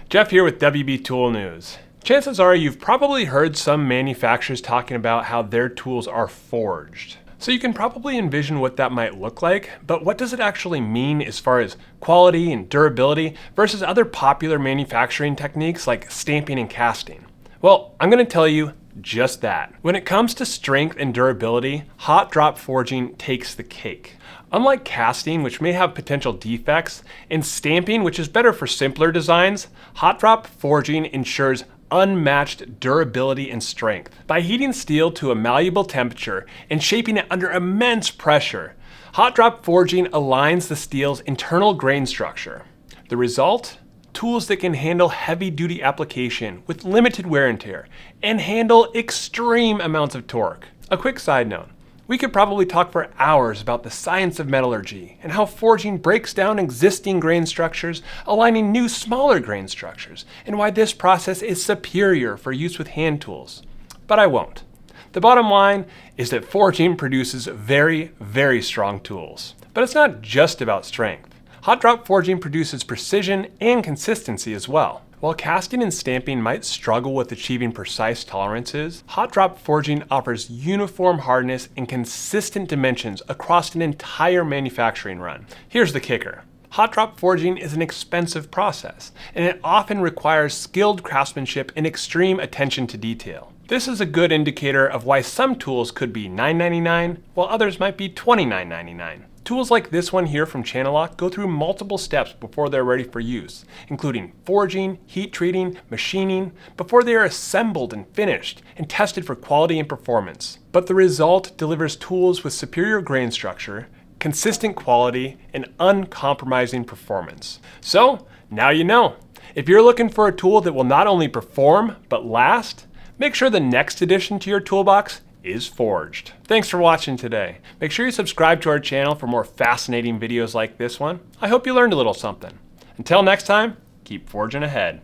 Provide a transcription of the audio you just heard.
Jeff here with WB Tool News. Chances are you've probably heard some manufacturers talking about how their tools are forged. So you can probably envision what that might look like, but what does it actually mean as far as quality and durability versus other popular manufacturing techniques like stamping and casting? Well, I'm going to tell you just that. When it comes to strength and durability, hot drop forging takes the cake. Unlike casting, which may have potential defects, and stamping, which is better for simpler designs, hot drop forging ensures unmatched durability and strength. By heating steel to a malleable temperature and shaping it under immense pressure, hot drop forging aligns the steel's internal grain structure. The result? Tools that can handle heavy-duty application with limited wear and tear and handle extreme amounts of torque. A quick side note. We could probably talk for hours about the science of metallurgy and how forging breaks down existing grain structures, aligning new smaller grain structures, and why this process is superior for use with hand tools. But I won't. The bottom line is that forging produces very, very strong tools. But it's not just about strength. Hot drop forging produces precision and consistency as well. While casting and stamping might struggle with achieving precise tolerances, hot drop forging offers uniform hardness and consistent dimensions across an entire manufacturing run. Here's the kicker. Hot drop forging is an expensive process, and it often requires skilled craftsmanship and extreme attention to detail. This is a good indicator of why some tools could be $9.99 while others might be $29.99. Tools like this one here from Channellock go through multiple steps before they're ready for use, including forging, heat treating, machining, before they are assembled and finished and tested for quality and performance. But the result delivers tools with superior grain structure, consistent quality, and uncompromising performance. So, now you know. If you're looking for a tool that will not only perform, but last, make sure the next addition to your toolbox is forged. Thanks for watching today. Make sure you subscribe to our channel for more fascinating videos like this one. I hope you learned a little something. Until next time, keep forging ahead.